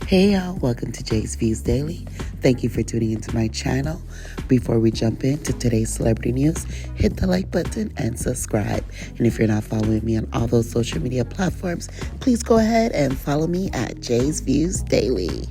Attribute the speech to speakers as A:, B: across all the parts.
A: Hey y'all, welcome to Jay's Views Daily. Thank you for tuning into my channel. Before we jump into today's celebrity news, hit the like button and subscribe. And if you're not following me on all those social media platforms, please go ahead and follow me at Jay's Views Daily.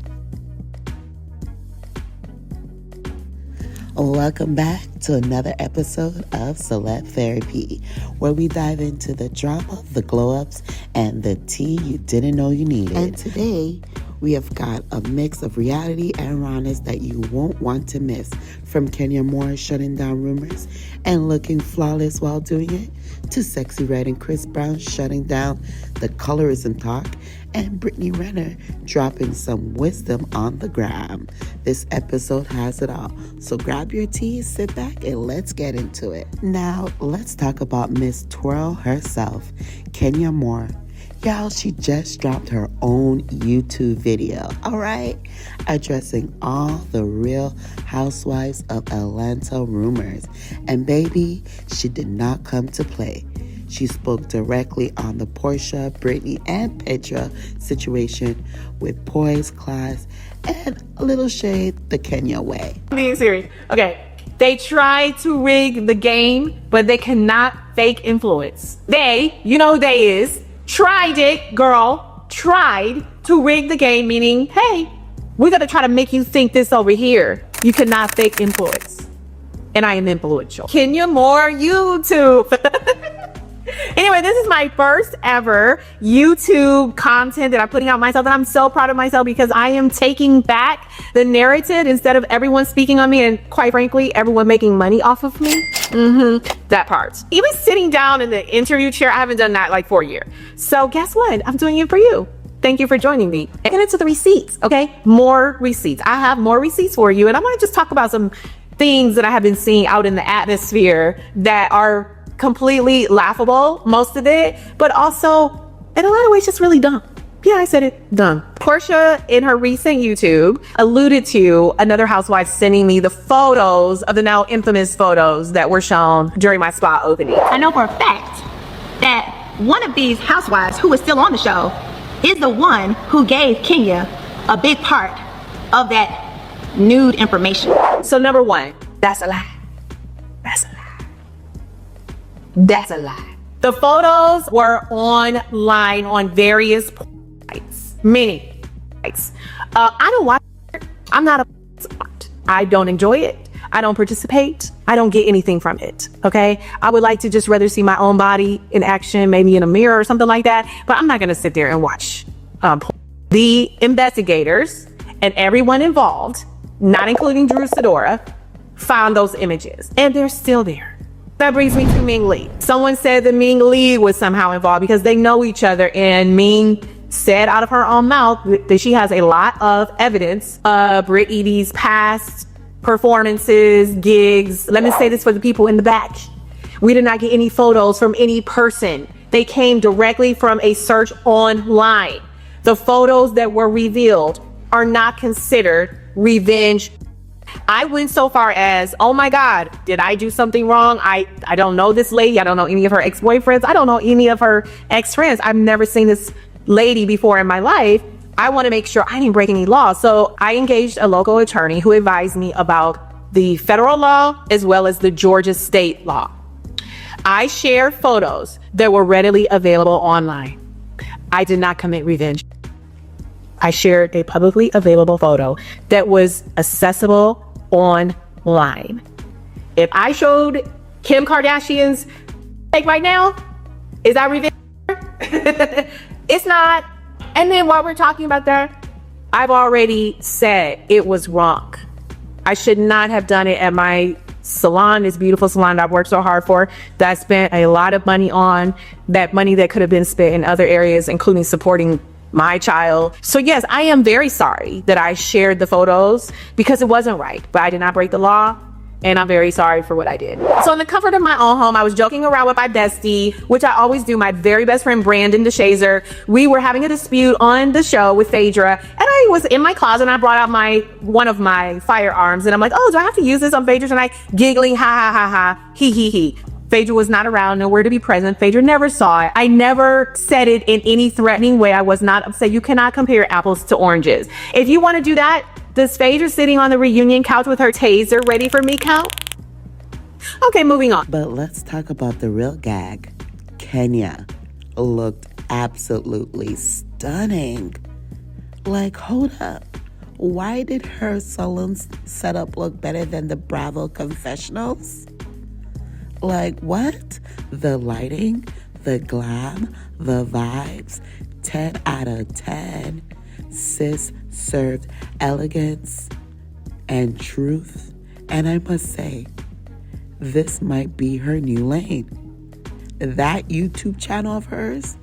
A: Welcome back to another episode of Celeb Therapy, where we dive into the drama, the glow-ups, and the tea you didn't know you needed. And today, we have got a mix of reality and rawness that you won't want to miss. From Kenya Moore shutting down rumors and looking flawless while doing it, to Sexyy Red and Chris Brown shutting down the colorism talk, and Brittany Renner dropping some wisdom on the gram. This episode has it all. So grab your tea, sit back, and let's get into it. Now, let's talk about Miss Twirl herself, Kenya Moore. Y'all, she just dropped her own YouTube video, all right? Addressing all the Real Housewives of Atlanta rumors. And baby, she did not come to play. She spoke directly on the Portia, Brittany, and Petra situation with poise, class, and a little shade the Kenya way.
B: Being serious. Okay. They tried to rig the game, but they cannot fake influence. They, you know who they is, tried it, girl, tried to rig the game, meaning, hey, we're going to try to make you think this over here. You cannot fake influence. And I am influential. Kenya Moore YouTube. Anyway, this is my first ever YouTube content that I'm putting out myself, and I'm so proud of myself because I am taking back the narrative instead of everyone speaking on me and, quite frankly, everyone making money off of me. That part. Even sitting down in the interview chair, I haven't done that like for a year. So guess what? I'm doing it for you. Thank you for joining me. And get into the receipts, okay? More receipts. I have more receipts for you, and I'm going to just talk about some things that I have been seeing out in the atmosphere that are completely laughable, most of it, but also in a lot of ways just really dumb. Yeah, I said it, dumb. Portia, in her recent YouTube, alluded to another housewife sending me the photos of the now infamous photos that were shown during my spa opening.
C: I know for a fact that one of these housewives who is still on the show is the one who gave Kenya a big part of that nude information.
B: So number one, that's a lie. That's a lie. That's a lie. The photos were online on various sites, many sites. I don't watch it. I'm not a spot. I don't enjoy it. I don't participate. I don't get anything from it. Okay. I would like to just rather see my own body in action, maybe in a mirror or something like that. But I'm not going to sit there and watch. The investigators and everyone involved, not including Drew Sidora, found those images and they're still there. That brings me to Ming Lee. Someone said that Ming Lee was somehow involved because they know each other, and Ming said out of her own mouth that she has a lot of evidence of Brittany's past performances, gigs. Let me say this for the people in the back. We did not get any photos from any person. They came directly from a search online. The photos that were revealed are not considered revenge. I went so far as, oh my God, did I do something wrong? I don't know this lady. I don't know any of her ex-boyfriends. I don't know any of her ex-friends. I've never seen this lady before in my life. I want to make sure I didn't break any laws. So I engaged a local attorney who advised me about the federal law as well as the Georgia state law. I shared photos that were readily available online. I did not commit revenge. I shared a publicly available photo that was accessible online. If I showed Kim Kardashian's take right now, is that revenge? It's not. And then while we're talking about that, I've already said it was wrong. I should not have done it at my salon, this beautiful salon that I've worked so hard for, that I spent a lot of money on, that money that could have been spent in other areas, including supporting my child. So yes, I am very sorry that I shared the photos because it wasn't right, but I did not break the law. And I'm very sorry for what I did. So in the comfort of my own home, I was joking around with my bestie, which I always do, my very best friend, Brandon DeShazer. We were having a dispute on the show with Phaedra, and I was in my closet and I brought out one of my firearms, and I'm like, oh, do I have to use this on Phaedra tonight? Giggling, ha, ha, ha, ha, he. Phaedra was not around, nowhere to be present. Phaedra never saw it. I never said it in any threatening way. I was not upset. You cannot compare apples to oranges. If you want to do that, does Phaedra sitting on the reunion couch with her taser ready for me count? Okay, moving on.
A: But let's talk about the real gag. Kenya looked absolutely stunning. Like, hold up. Why did her salon setup look better than the Bravo confessionals? Like, what? The lighting, the glam, the vibes, 10 out of 10. Sis served elegance and truth. And I must say, this might be her new lane. That YouTube channel of hers,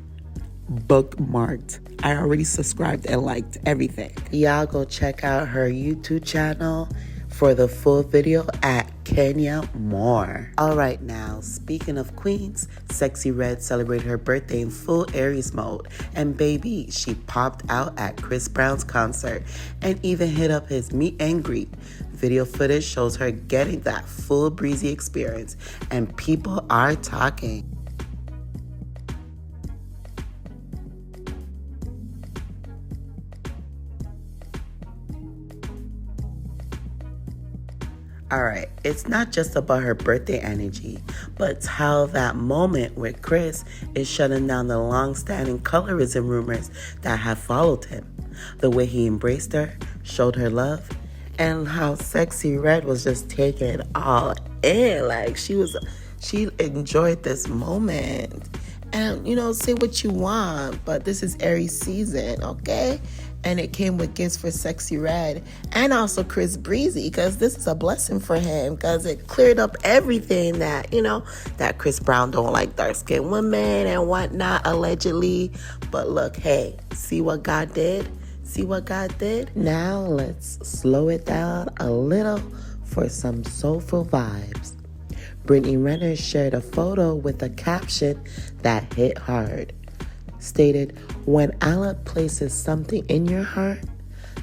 A: bookmarked. I already subscribed and liked everything. Y'all go check out her YouTube channel for the full video at Kenya Moore. All right, now, speaking of queens, Sexyy Red celebrated her birthday in full Aries mode. And baby, she popped out at Chris Brown's concert and even hit up his meet and greet. Video footage shows her getting that full breezy experience, and people are talking. Alright, it's not just about her birthday energy, but it's how that moment with Chris is shutting down the long-standing colorism rumors that have followed him. The way he embraced her, showed her love, and how Sexyy Red was just taking it all in. Like, she enjoyed this moment. And, say what you want, but this is Aries season, okay? And it came with gifts for Sexyy Red and also Chris Breezy, because this is a blessing for him, because it cleared up everything that, that Chris Brown don't like dark-skinned women and whatnot, allegedly. But look, hey, see what God did? See what God did? Now let's slow it down a little for some soulful vibes. Brittany Renner shared a photo with a caption that hit hard. Stated, when Allah places something in your heart,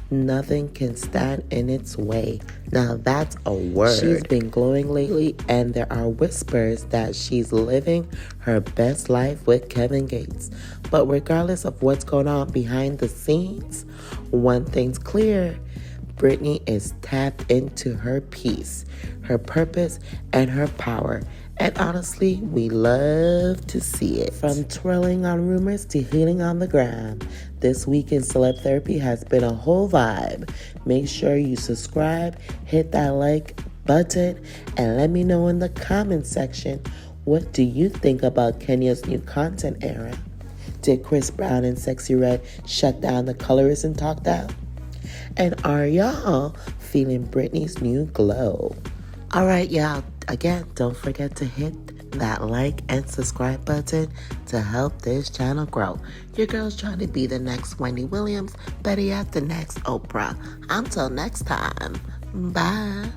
A: nothing can stand in its way. Now that's a word. She's been glowing lately, and there are whispers that she's living her best life with Kevin Gates. But regardless of what's going on behind the scenes, one thing's clear. Brittany is tapped into her peace, her purpose, and her power. And honestly, we love to see it. From twirling on rumors to healing on the ground, this week in Celeb Therapy has been a whole vibe. Make sure you subscribe, hit that like button, and let me know in the comment section, what do you think about Kenya's new content era? Did Chris Brown and Sexyy Red shut down the colorism talk down? And are y'all feeling Brittany's new glow? All right, y'all. Again, don't forget to hit that like and subscribe button to help this channel grow. Your girl's trying to be the next Wendy Williams, better yet, the next Oprah. Until next time, bye.